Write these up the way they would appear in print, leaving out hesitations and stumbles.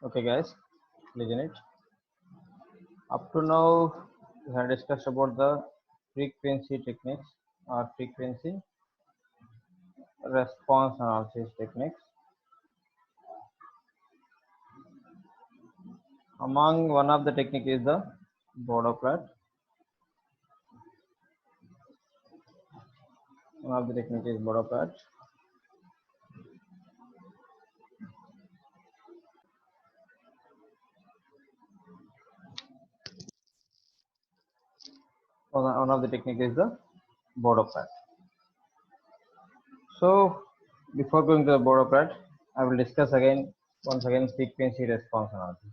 Okay, guys, listen it. Up to now, we have discussed about the frequency techniques or frequency response analysis techniques. Among one of the technique is the Border plot. One of the technique is Border plot. One of the technique is the Border plot. So before going to the Border plot, I will discuss once again frequency response analysis.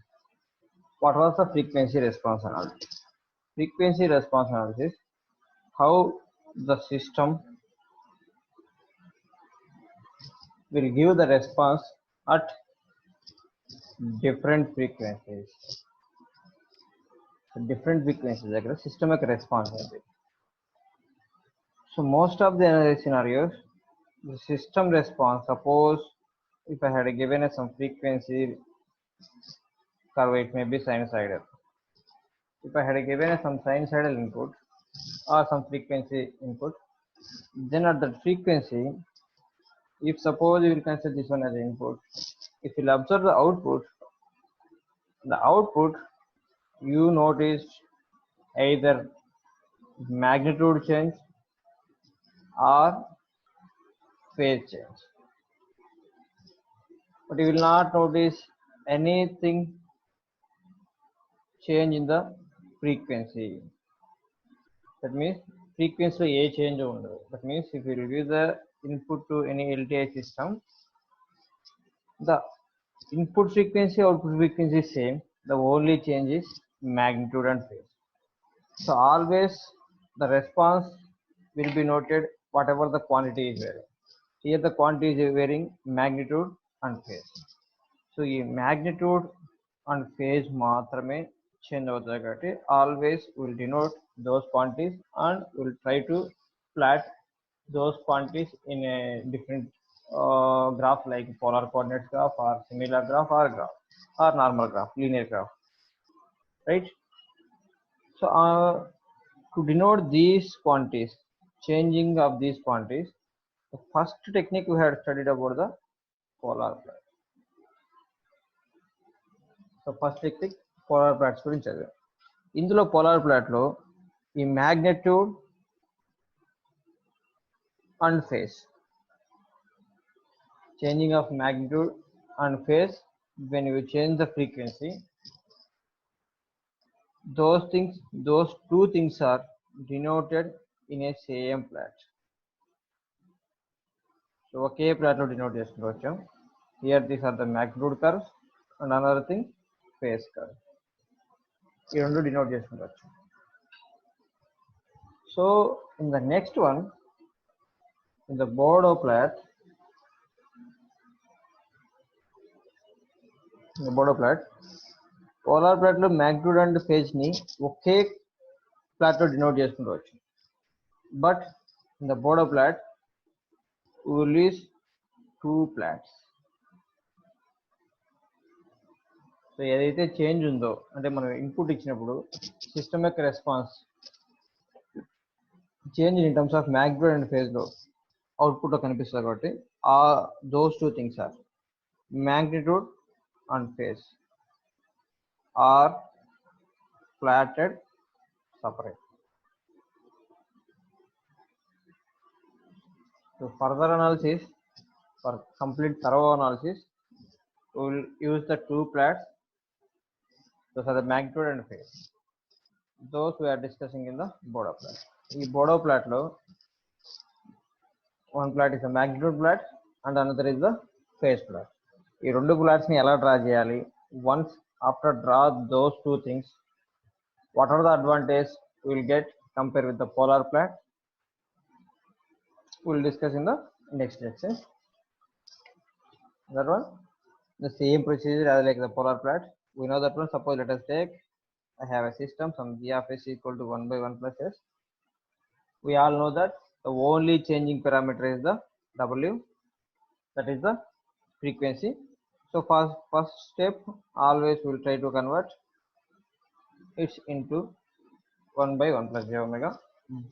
What was the frequency response analysis? Frequency response analysis, how the system will give the response at different frequencies. So different frequencies, like the systemic response. So most of the scenarios, the system response, suppose if I had given some frequency curve, it may be sinusoidal. If I had given some sinusoidal input or some frequency input, then at that frequency, if suppose you will consider this one as an input, if you will observe the output you notice either magnitude change or phase change, but you will not notice anything change in the frequency. That means frequency a change only. That means if you review the input to any LTI system, the input frequency output frequency is same, the only change is magnitude and phase. So always the response will be noted whatever the quantity is varying. Here the quantity is varying magnitude and phase. So ఈ magnitude and phase మాత్రమే change అవుతాయి కాబట్టి always will denote those quantities and will try to plot those quantities in a different graph, like polar coordinates graph or similar graph or normal graph, linear graph, right? So to denote these quantities, changing of these quantities, the first technique we had studied about the polar plot. So first technique polar plots గురించి చదివాం. ఇందులో polar ప్లాట్లో ఈ magnitude and phase, changing of magnitude and phase when you change the frequency, those two things are denoted in a same plot. So ఒకే ప్లాట్లో denote చేసుకోవచ్చు. Here these are the magnitude curves and another thing phase curve. ఈ రెండు denote చేసుకోవచ్చు. So in the next one, in the Bode plot, polar plot లో magnitude and phase ని ఒకే plot లో denote చేసుకోవచ్చు. But in the Bode plot we will use two plots. So ఏదైతే change ఉందో, అంటే మనం ఇన్పుట్ ఇచ్చినప్పుడు సిస్టమ్ యొక్క response change in terms of magnitude and phase లో అవుట్పుట్ లో కనిపిస్తుంది కాబట్టి those two things are magnitude and phase are plotted separate. So further analysis, for complete thorough analysis, we will use the two plots. Those are the magnitude and phase. Those we are discussing in the Bordo plot. In Bordo plot lo, one plot is the magnitude plot and another is the phase plot. ఈ రెండు plots ని ఎలా draw చేయాలి? Once after draw those two things, what are the advantage we will get compared with the polar plot? We will discuss in the next lecture. That one, the same procedure as like the polar plot. We know that one. Suppose let us take, I have a system, some g of s equal to 1 by 1 plus s. We all know that the only changing parameter is the w, that is the frequency. So first step, always we'll try to convert it into 1 by 1 plus j omega.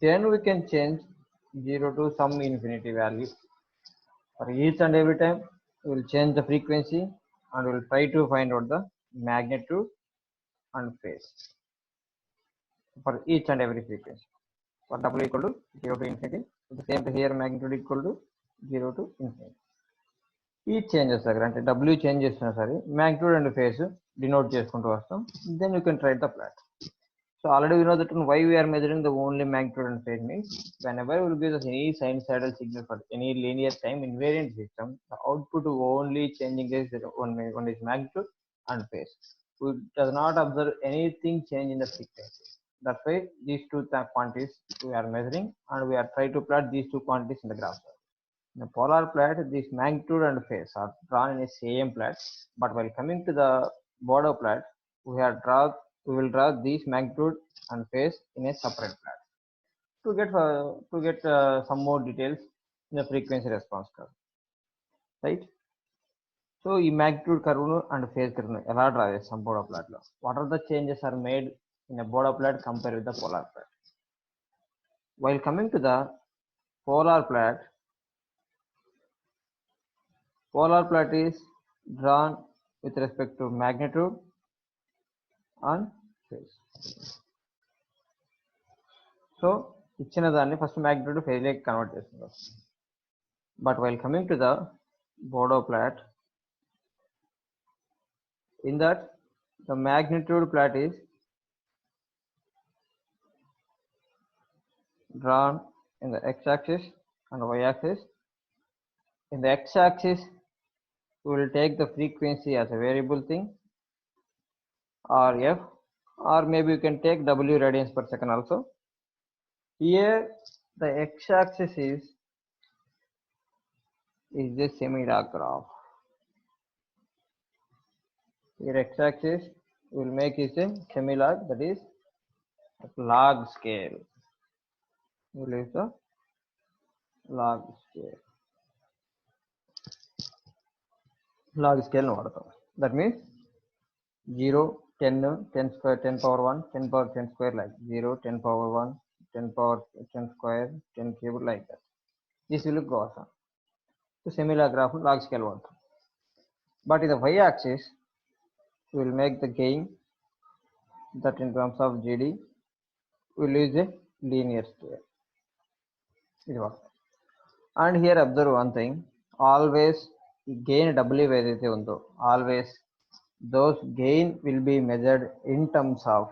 Then we can change 0 to some infinity value. For each and every time, we will change the frequency and we will try to find out the magnitude and phase for each and every frequency. For W equal to 0 to infinity, the same here magnitude equal to 0 to infinity. Each changes అంటే W change చేస్తున్నా సరే magnitude and phase denote చేసుకుంటూ వస్తాం. Then you can write the plot. So already we know that why we are measuring the only magnitude and phase means whenever we will give us any sinusoidal signal for any linear time invariant system, the output only changing is one is magnitude and phase. We does not observe anything change in the frequency. That's why these two quantities we are measuring and we are trying to plot these two quantities in the graph. In the polar plot, this magnitude and phase are drawn in a same plot, but while coming to the border plot, we will draw these magnitude and phase in a separate plot to get some more details in the frequency response curve, right? So, ఈ magnitude curve and phase curve ఎలా draw చేస్తాం border plot లో? What are the changes are made in a border plot compared with the polar plot? While coming to the polar plot is drawn with respect to magnitude and phase. So ఇచ్చిన దాన్ని first magnitude phase లోకి convert చేస్తున్నాం. But while coming to the Bordeaux plot, in that the magnitude plot is drawn in the x-axis and y-axis. In the x-axis, we will take the frequency as a variable thing, or f, or maybe you can take w radians per second also. Here the x-axis is the semi-log graph. Here x-axis will make is a semi-log, that is log scale. We'll use the log scale. Log scale no. That means 0, 10, 10 square, 10 power 1, 10 power 10 square, like 0, 10 power 1, 10 power 10 square, 10 cube, like that. This will go on. So semi-log graph log scale one. But in the y-axis, we will make the gain, that in terms of GD, we will use a linear scale. And here observe one thing, always gain W ఏదైతే ఉందో, always those gain will be measured in terms of,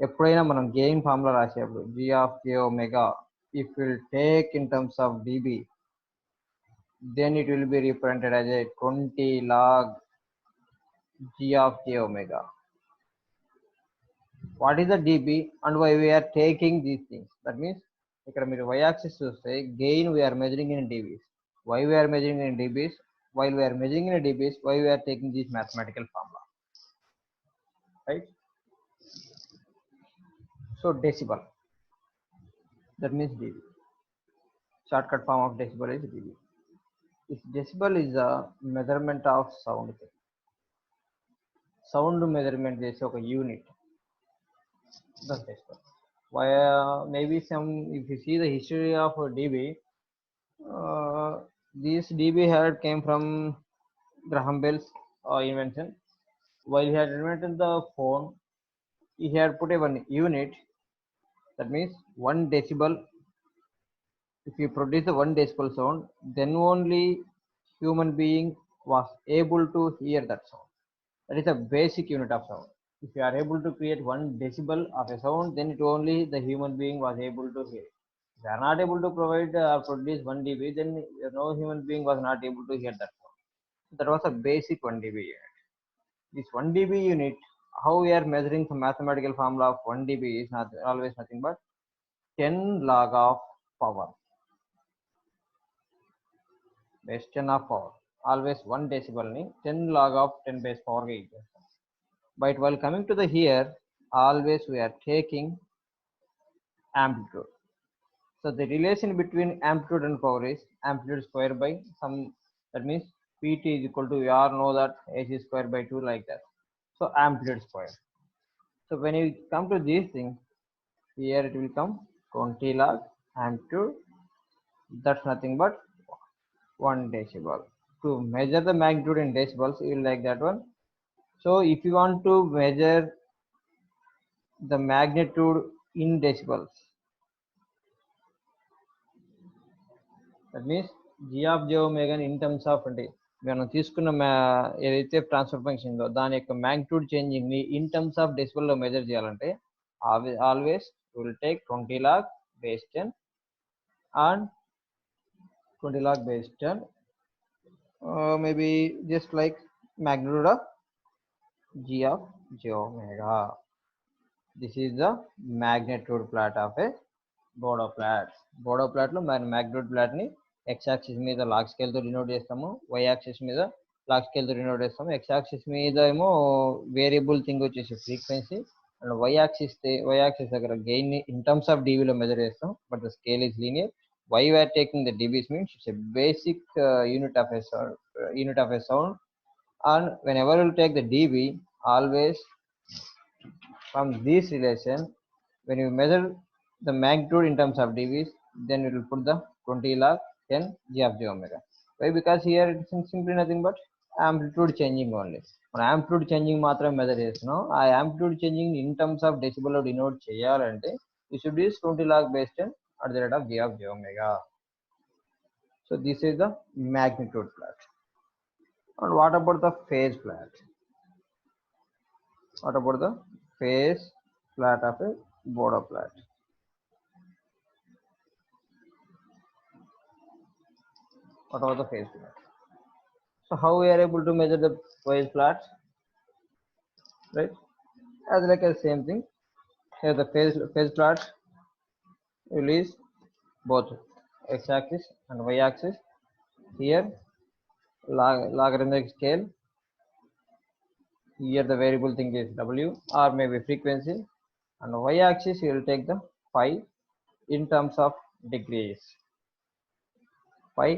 ఎప్పుడైనా మనం gain formula రాసేటప్పుడు g of j omega, if we will take in terms of dB, then it will be represented as a 20 log g of j omega. What is the dB and why we are taking these things? That means ఇక్కడ మీరు y-axis చూస్తే gain we are measuring in dBs. Why we are measuring in dBs? While we are measuring in dBs, why we are taking this mathematical formula, right? So decibel, that means dB. Shortcut form of decibel is dB. If decibel is a measurement of sound, sound measurement is a unit. That's decibel. Why maybe some, if you see the history of dB, this dB had came from Graham Bell's invention. While he had invented the phone, he had put a one unit, that means 1 decibel. If you produce the 1 decibel sound, then only human being was able to hear that sound. That is a basic unit of sound. If you are able to create 1 decibel of a sound, then it only the human being was able to hear it. If you are not able to provide or produce 1 dB, then no human being was not able to hear that sound. That was a basic 1 dB unit. This 1 dB unit, how we are measuring the mathematical formula of 1 dB is not always nothing but 10 log of power. Base 10 of power. Always 1 decibel ni 10 log of 10 base power ga ichestam. But while coming to the here, always we are taking amplitude. So the relation between amplitude and power is amplitude square by some, that means Pt is equal to, we all know that AC square by 2 like that. So amplitude square. So when you come to these things, here it will come 20 log amplitude. That's nothing but 1 decibel. To measure the magnitude in decibels, you will like that one. So if you want to measure the magnitude in decibels, that means g of j omega in terms of అంటే మనం తీసుకున్న ఏదైతే transfer function ఉందో దాని యొక్క magnitude changing ని in terms of decibel లో measure చేయాలంటే always will take 20 log base 10 and 20 log base 10, maybe just like magnitude of g of j omega. This is the magnitude plot of a Bode plot. Bode plot లో మన magnitude plot ని X axis మీద log scale తో denote చేస్తాము, Y axis మీద log scale తో denote చేస్తాము. X axis మీద ఏమో వేరియబుల్ థింగ్ వచ్చేసి ఫ్రీక్వెన్సీ, అండ్ వై యాక్సిస్ దగ్గర గెయిన్ ని ఇన్ టర్మ్స్ ఆఫ్ dB లో మెజర్ చేస్తాం, but the scale is linear. Why we are taking the dBs means it's a basic unit of a sound, and whenever you take the dB, always from this relation, when you measure the magnitude in terms of dBs, then we will put the 20 log 10 g of j omega. Why? Because here it's simply nothing but amplitude changing only. మన amplitude changing మాత్రం measure చేస్తున్నాం. ఆ amplitude changing in terms of decibel లో denote చేయాలంటే we should use 20 log base 10 at the rate of g of j omega. So this is the magnitude plot. And what about the phase plot? What about the phase plot of a Bodo plot? What about the phase plot? So how we are able to measure the phase plots, right? As like a same thing. Here the phase plot will use both x-axis and y-axis. Here logarithmic scale. Here the variable thing is w or maybe frequency, and y-axis you will take the phi in terms of degrees. Phi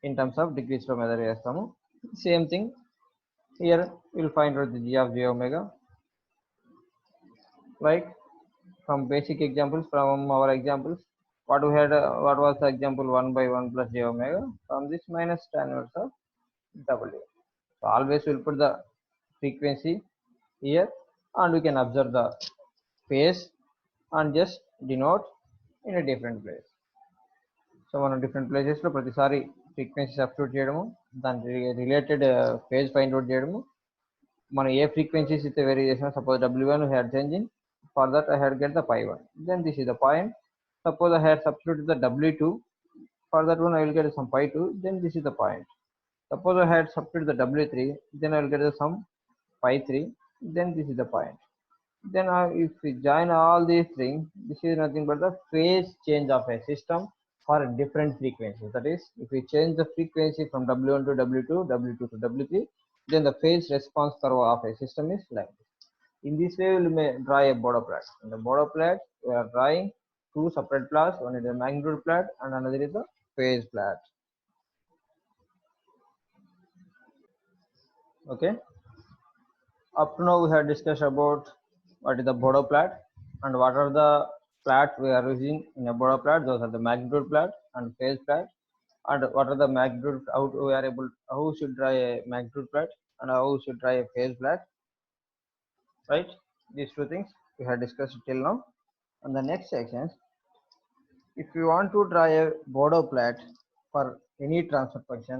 in terms of degrees lo measure chestamu. Same thing here, we will find out the g of j omega. Like from basic examples, from our examples, what we had, what was the example 1 by 1 plus j omega, from this minus tan inverse of w. So always we'll put the frequency here, and we can observe the phase and just denote in a different place. So మనం different ప్లేసెస్లో ప్రతిసారి frequency substitute చేయడము, దాని related phase find out చేయడము. మనం ఏ frequencies అయితే vary చేసినా, suppose W1 had changing, for that I had get the pi1, then this is the point. Suppose I had substituted the W2, for that one I will get some pi2, then this is the point. Suppose I had substituted the W3, then I will get some pi3, then this is the point. Then if we join all these things, this is nothing but the phase change of a system for different frequencies. That is, if we change the frequency from W1 to W2, W2 to W3, then the phase response curve of a system is like this. In this way, we may draw a Bodo plot. In the Bodo plot, we are drawing two separate plots. One is the magnitude plot and another is the phase plot. Okay. Up to now, we have discussed about what is the Bodo plot and what are the plots we are using in a Bodo plot. Those are the magnitude plot and phase plot, and what are the magnitude, how we are able, how we should draw a magnitude plot and how we should draw a phase plot, right? These two things we have discussed till now. And the next sections, if you want to draw a Bodo plot for any transfer function,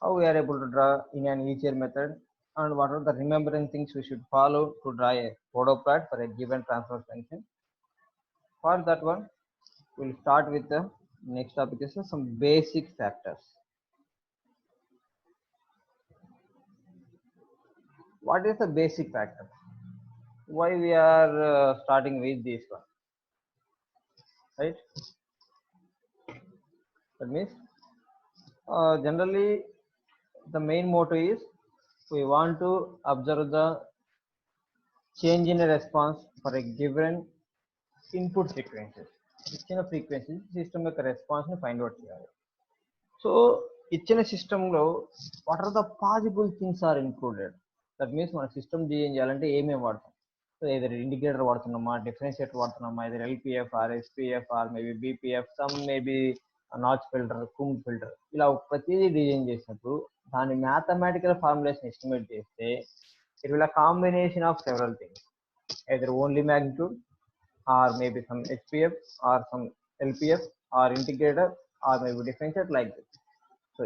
how we are able to draw in an easier method, and what are the remembering things we should follow to draw a Bodo plot for a given transfer function. For that one, we'll start with the next topic is some basic factors. What is the basic factor? Why we are starting with this one, right? That means generally the main motto is we want to observe the change in a response for a given input frequencies. ఇచ్చిన frequency system యొక్క response ని find out చేయాలి. So ఇచ్చిన సిస్టంలో what are the possible things are included. That means మన system design చేయాలంటే ఏమేమి వాడతాం. సో ఏదర్ ఇండికేటర్ వాడుతున్నామా, డిఫరెన్షియేటర్ వాడుతున్నామా, either LPF or SPF or maybe BPF, some maybe notch filter, comb filter, ఇలా ప్రతిదీ డిజైన్ చేసినప్పుడు దాని మ్యాథమెటికల్ ఫార్ములేషన్ ఎస్టిమేట్ చేస్తే it will a combination of several things, either only magnitude or maybe some HPF or some LPF or integrator or maybe differentiate like this. So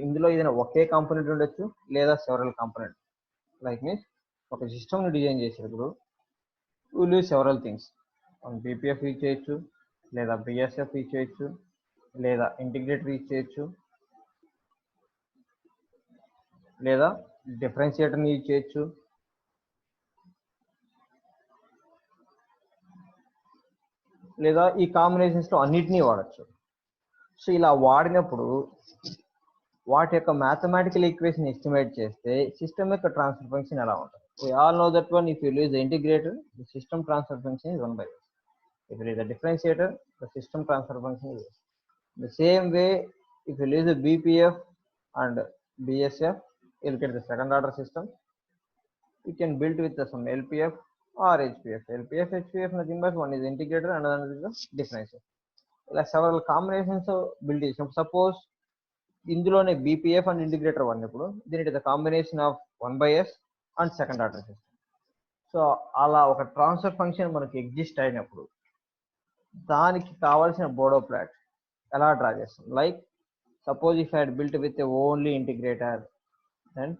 ఇందులో ఏదైనా ఒకే component ఉండొచ్చు లేదా several component. Like means ఒక సిస్టమ్ని design చేసేటప్పుడు will use several things. BPF use చేయొచ్చు, లేదా BSF use చేయొచ్చు, లేదా ఇంటిగ్రేటర్ యూజ్ చేయొచ్చు, లేదా డిఫరెన్షియేటర్ని యూజ్ చేయొచ్చు, లేదా ఈ కాంబినేషన్స్లో అన్నిటినీ వాడచ్చు. సో ఇలా వాడినప్పుడు వాటి యొక్క మ్యాథమెటికల్ ఈక్వేషన్ ఎస్టిమేట్ చేస్తే సిస్టమ్ యొక్క ట్రాన్స్ఫర్ ఫంక్షన్ ఎలా ఉంటుంది. We all know that one, if you use the integrator, the system transfer function is 1/s. If you use the differentiator, the system transfer function is the same way. If you use the BPF and BSF, you will get the second order system. You can build with some LPF or HPF. LPF, HPF, nothing but one is integrator and another is the differentiator. Like several combinations of build చేసినప్పుడు, suppose ఇందులోనే BPF and integrator వాడినప్పుడు దీని it is the combination of 1/s and second order system. So అలా ఒక transfer function మనకి exist అయినప్పుడు దానికి కావాల్సిన బోడో ప్లాట్ ఎలా డ్రా చేస్తాం. Like suppose if I had built with a only integrator, then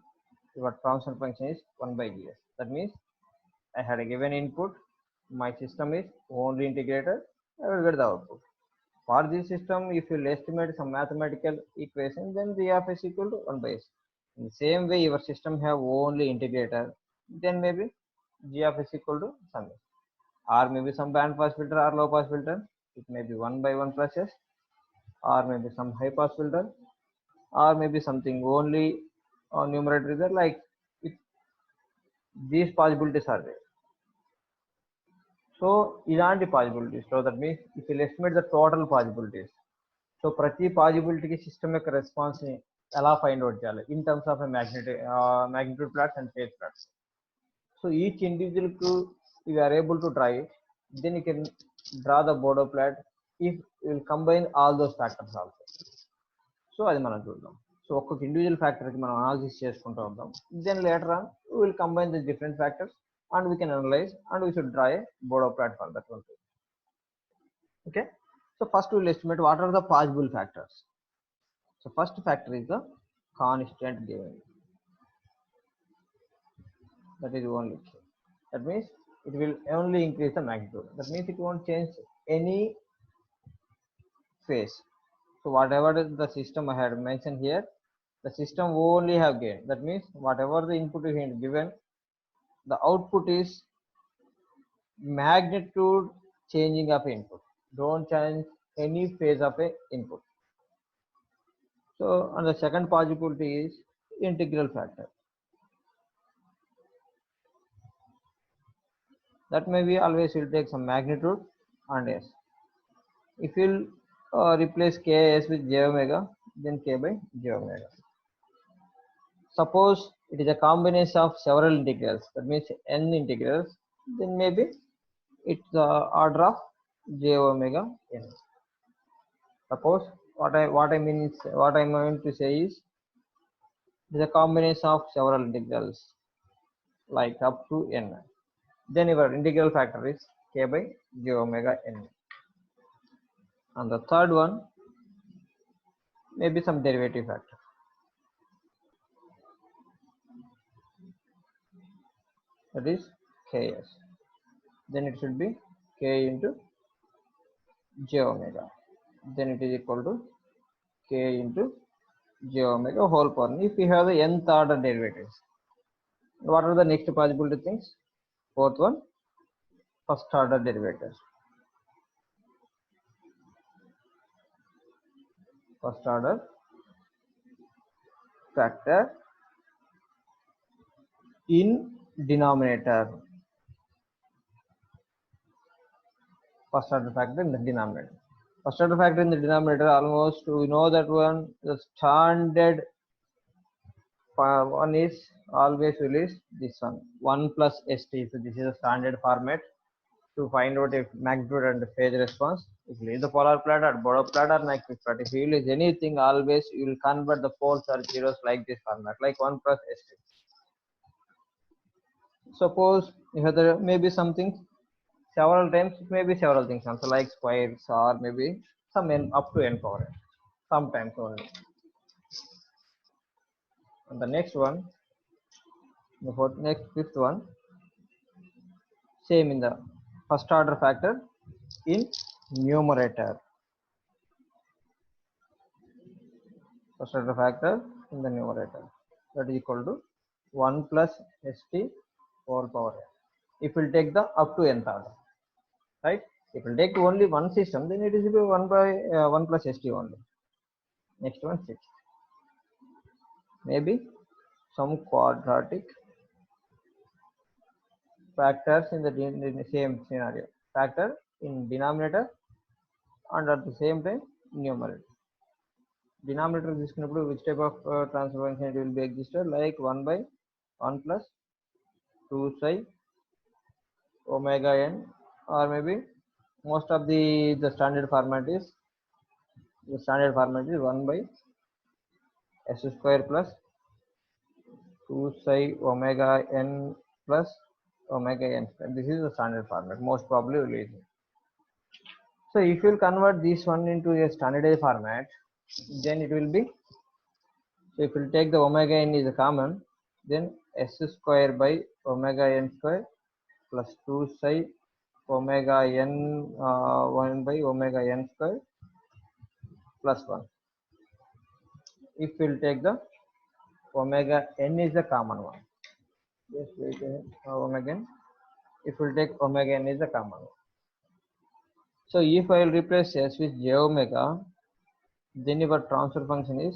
your transfer function is 1/ds. That means I had a given input, my system is only integrator, I will get the output. For this system, if you will estimate some mathematical equation, then g of s equal to 1/s. In the same way, your system have only integrator, then maybe g of s equal to some s, or maybe some band pass filter or low pass filter, it may be 1/1 plus s, or maybe some high pass filter, or maybe something only numerator is there. Like if these possibilities are there. So ఇలాంటి possibilities లో that means if will estimate the total possibilities. So ప్రతి పాసిబిలిటీకి system యొక్క response ని ఎలా find out చేయాలి in terms of magnitude plots and phase plots. So each individual కు you are able to draw it, then you can draw the bode plot if you will combine all those factors also. So అది మనం చూద్దాం. So ఒక్కొక్క individual ఫ్యాక్టర్కి మనం analysis చేసుకుంటూ వద్దాం. Then later on we will combine the different factors and we can analyze and we should draw a Bodo plot for that one. Okay, so first we will estimate what are the possible factors. So first factor is the constant given, that is only k. That means it will only increase the magnitude, that means it won't change any phase. So whatever the system I had mentioned here, the system only have gain. That means whatever the input is given, the output is magnitude changing of input, don't change any phase of a input. So and the second possibility is integral factor, that may be always will take some magnitude and s. If you replace ks with j omega, then k by j omega. Suppose it is a combination of several integrals, that means n integrals, then maybe it's the order of j omega n. Suppose what I mean is, what I'm going to say is it is a combination of several integrals like up to n, then your integral factor is k by j omega n. And the third one may be some derivative factor, that is ks, then it should be k into j omega, then it is equal to k into j omega whole power. If we have the nth order derivatives, what are the next possibility things? Fourth one, first order derivatives. First order factor in denominator. First order factor in the denominator. First order factor in the denominator, almost we know that one, the standard one is always release this one plus st. So this is a standard format to find out if magnitude and phase response. If you use the polar plot or Bodo plot or Nyquist plot, if you use anything, always you will convert the poles or zeros like this format, like 1 plus st. Suppose you have the maybe something several times, maybe several things also like squares or maybe some n up to n power n, sometimes only. And the next one, the next fifth one, same in the first order factor in numerator. First order factor in the numerator, that is equal to 1 plus st whole power n. If we take the up to nth order, right? If we take only one system, then it is 1 by 1 plus st only. Next one, 6. Maybe some quadratic factors in the same scenario, factor in denominator and at the same time numerator. Denominator తీసుకున్నప్పుడు which type of transformation it will be existed, like 1 by 1 plus 2 psi omega n, or maybe most of the standard format is 1 by s square plus 2 psi omega n plus omega n square. This is the standard format, most probably will use it. So if you will convert this one into a standardized format, then it will be, so if you will take the omega n is a common, then s square by omega n square plus 2 psi omega n 1 by omega n square plus 1. If we will take the omega n is the common one, just wait omega n, if we will take omega n is the common one. So if I will replace s with j omega, then your transfer function is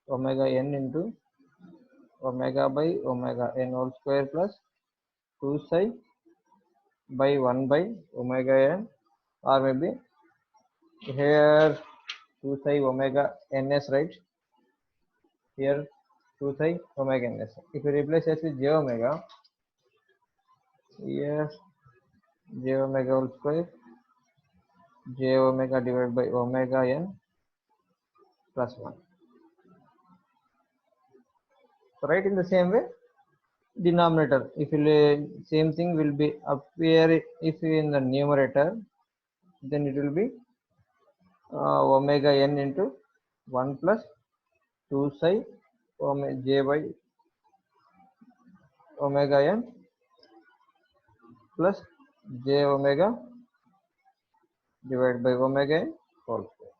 omega n into omega by omega n whole square plus 2 psi by 1 by omega n, or maybe here 2 psi omega ns, right? Here 2 psi omega ns. If you replace s with j omega, here j omega whole square, j omega divided by omega n plus 1. So right in the same way, denominator, if you same thing will be appear if in the numerator, then it will be omega n into 1 plus 2 psi omega j by omega n plus j omega divided by omega n whole square.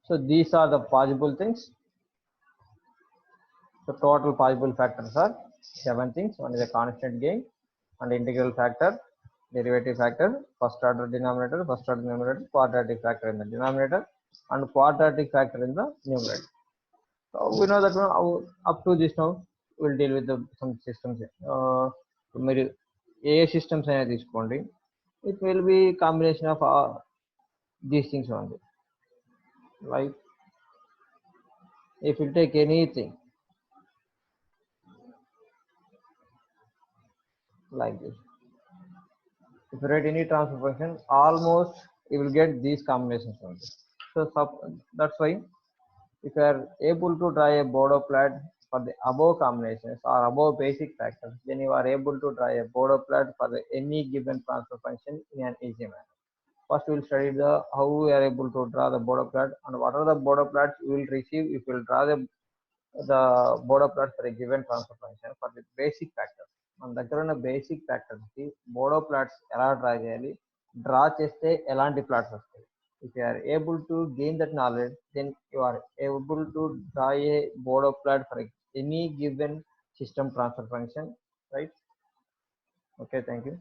So these are the possible things. So total possible factors are 7 things. One is a constant gain and integral factor, derivative factor, first order denominator, first order numerator, quadratic factor in the denominator, and quadratic factor in the numerator. So we know that up to this now we'll deal with some systems. మీరు ఏ systems అయినా తీసుకోండి, it will be combination of these things only. Like if you take anything like this, if you write any transfer function, almost you will get these combinations only. So that's why if you are able to draw a Bodo plot for the above combinations or above basic factors, then you are able to draw a Bodo plot for any given transfer function in an easy manner. First we will study how we are able to draw the Bodo plot and what are the Bodo plots you will receive if you will draw the Bodo plot for a given transfer function for the basic factors. మన దగ్గర ఉన్న basic factors కి Bodo plots ఎలా draw చేయాలి, draw చేస్తే ఎలాంటి plots వస్తాయి. If you are able to gain that knowledge, then you are able to draw a Bodo plot for any given system transfer function, right? Okay, thank you.